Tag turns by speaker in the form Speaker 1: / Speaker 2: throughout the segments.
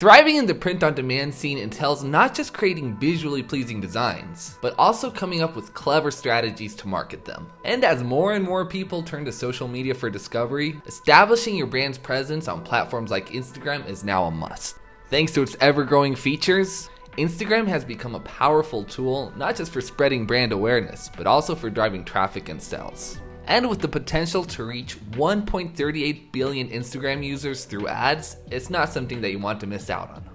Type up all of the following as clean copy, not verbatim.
Speaker 1: Thriving in the print-on-demand scene entails not just creating visually pleasing designs, but also coming up with clever strategies to market them. And as more and more people turn to social media for discovery, establishing your brand's presence on platforms like Instagram is now a must. Thanks to its ever-growing features, Instagram has become a powerful tool not just for spreading brand awareness, but also for driving traffic and sales. And with the potential to reach 1.38 billion Instagram users through ads, it's not something that you want to miss out on.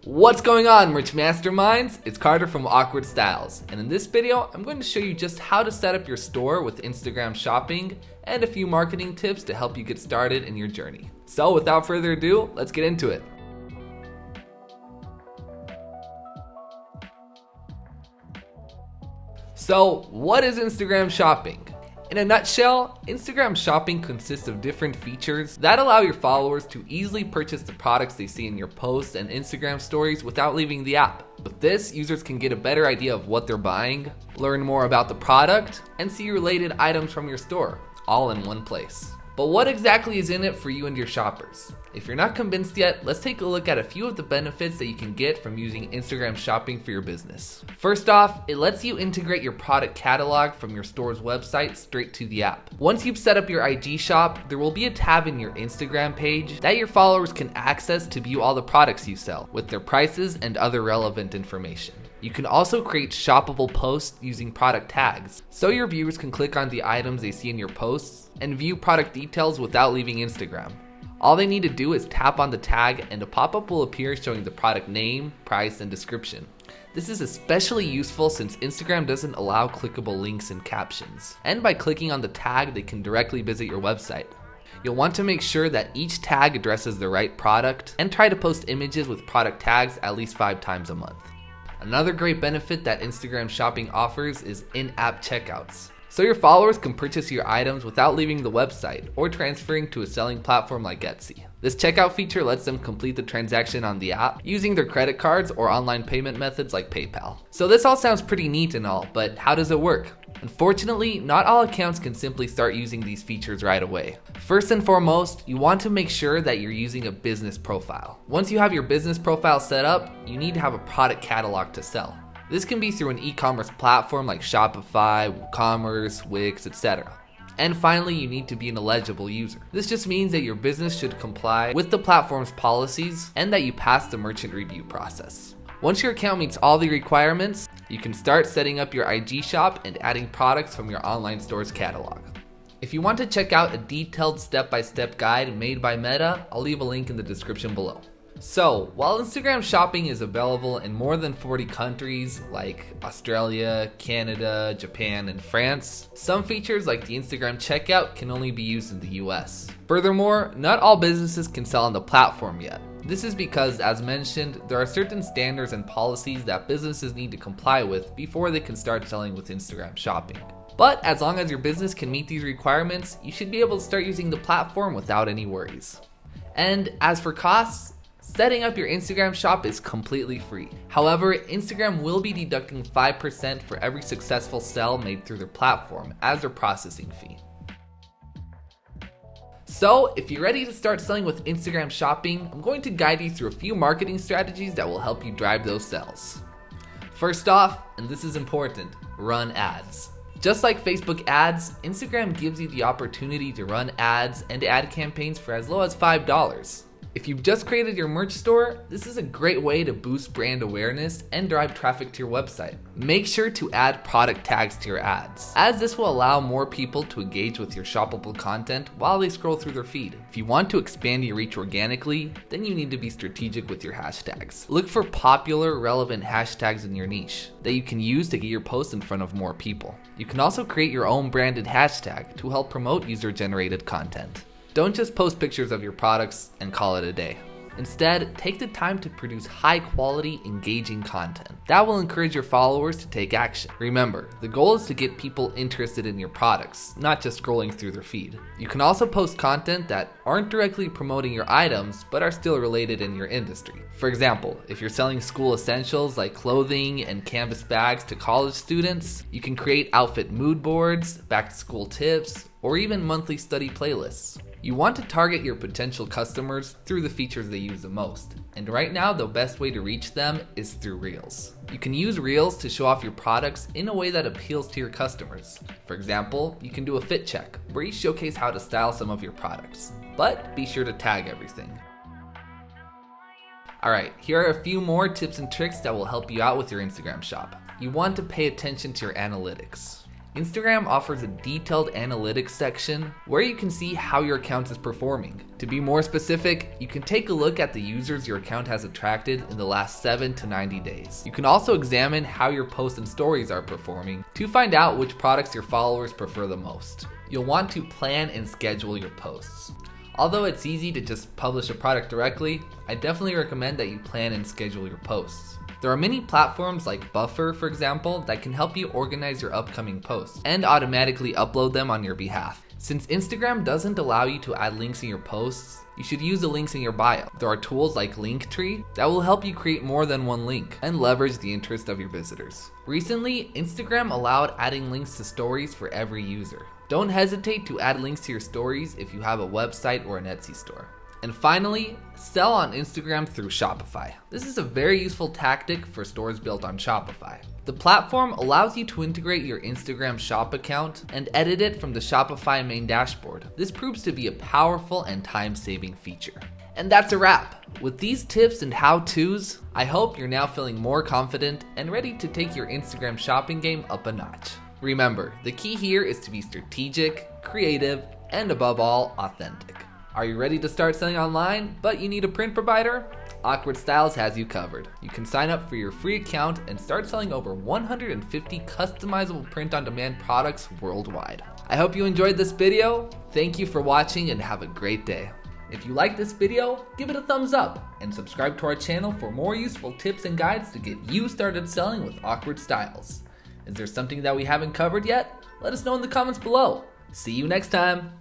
Speaker 1: What's going on, merch masterminds? It's Carter from Awkward Styles, and in this video, I'm going to show you just how to set up your store with Instagram shopping and a few marketing tips to help you get started in your journey. So without further ado, let's get into it. So what is Instagram shopping? In a nutshell, Instagram shopping consists of different features that allow your followers to easily purchase the products they see in your posts and Instagram stories without leaving the app. With this, users can get a better idea of what they're buying, learn more about the product, and see related items from your store, all in one place. But what exactly is in it for you and your shoppers? If you're not convinced yet, let's take a look at a few of the benefits that you can get from using Instagram shopping for your business. First off, it lets you integrate your product catalog from your store's website straight to the app. Once you've set up your IG shop, there will be a tab in your Instagram page that your followers can access to view all the products you sell, with their prices and other relevant information. You can also create shoppable posts using product tags, so your viewers can click on the items they see in your posts and view product details without leaving Instagram. All they need to do is tap on the tag and a pop-up will appear showing the product name, price, and description. This is especially useful since Instagram doesn't allow clickable links and captions, and by clicking on the tag, they can directly visit your website. You'll want to make sure that each tag addresses the right product and try to post images with product tags at least 5 times a month. Another great benefit that Instagram shopping offers is in-app checkouts. So your followers can purchase your items without leaving the website or transferring to a selling platform like Etsy. This checkout feature lets them complete the transaction on the app using their credit cards or online payment methods like PayPal. So this all sounds pretty neat and all, but how does it work? Unfortunately, not all accounts can simply start using these features right away. First and foremost, you want to make sure that you're using a business profile. Once you have your business profile set up, you need to have a product catalog to sell. This can be through an e-commerce platform like Shopify, Wocommerce, Wix, etc. And finally, you need to be an eligible user. This just means that your business should comply with the platform's policies and that you pass the merchant review process. Once your account meets all the requirements, you can start setting up your IG shop and adding products from your online store's catalog. If you want to check out a detailed step-by-step guide made by Meta, I'll leave a link in the description below. So, while Instagram shopping is available in more than 40 countries like Australia, Canada, Japan, and France, some features like the Instagram checkout can only be used in the US. Furthermore, not all businesses can sell on the platform yet. This is because, as mentioned, there are certain standards and policies that businesses need to comply with before they can start selling with Instagram shopping. But as long as your business can meet these requirements, you should be able to start using the platform without any worries. And as for costs, setting up your Instagram shop is completely free. However, Instagram will be deducting 5% for every successful sale made through their platform as their processing fee. So, if you're ready to start selling with Instagram shopping, I'm going to guide you through a few marketing strategies that will help you drive those sales. First off, and this is important, run ads. Just like Facebook ads, Instagram gives you the opportunity to run ads and ad campaigns for as low as $5. If you've just created your merch store, this is a great way to boost brand awareness and drive traffic to your website. Make sure to add product tags to your ads, as this will allow more people to engage with your shoppable content while they scroll through their feed. If you want to expand your reach organically, then you need to be strategic with your hashtags. Look for popular, relevant hashtags in your niche that you can use to get your posts in front of more people. You can also create your own branded hashtag to help promote user-generated content. Don't just post pictures of your products and call it a day. Instead, take the time to produce high-quality, engaging content. That will encourage your followers to take action. Remember, the goal is to get people interested in your products, not just scrolling through their feed. You can also post content that aren't directly promoting your items, but are still related in your industry. For example, if you're selling school essentials like clothing and canvas bags to college students, you can create outfit mood boards, back-to-school tips, or even monthly study playlists. You want to target your potential customers through the features they use the most. And right now, the best way to reach them is through Reels. You can use Reels to show off your products in a way that appeals to your customers. For example, you can do a fit check where you showcase how to style some of your products, but be sure to tag everything. Alright, here are a few more tips and tricks that will help you out with your Instagram shop. You want to pay attention to your analytics. Instagram offers a detailed analytics section where you can see how your account is performing. To be more specific, you can take a look at the users your account has attracted in the last 7 to 90 days. You can also examine how your posts and stories are performing to find out which products your followers prefer the most. You'll want to plan and schedule your posts. Although it's easy to just publish a product directly, I definitely recommend that you plan and schedule your posts. There are many platforms like Buffer, for example, that can help you organize your upcoming posts and automatically upload them on your behalf. Since Instagram doesn't allow you to add links in your posts, you should use the links in your bio. There are tools like Linktree that will help you create more than one link and leverage the interest of your visitors. Recently, Instagram allowed adding links to stories for every user. Don't hesitate to add links to your stories if you have a website or an Etsy store. And finally, sell on Instagram through Shopify. This is a very useful tactic for stores built on Shopify. The platform allows you to integrate your Instagram shop account and edit it from the Shopify main dashboard. This proves to be a powerful and time-saving feature. And that's a wrap. With these tips and how-tos, I hope you're now feeling more confident and ready to take your Instagram shopping game up a notch. Remember, the key here is to be strategic, creative, and above all, authentic. Are you ready to start selling online, but you need a print provider? Awkward Styles has you covered. You can sign up for your free account and start selling over 150 customizable print-on-demand products worldwide. I hope you enjoyed this video. Thank you for watching and have a great day. If you like this video, give it a thumbs up and subscribe to our channel for more useful tips and guides to get you started selling with Awkward Styles. Is there something that we haven't covered yet? Let us know in the comments below. See you next time.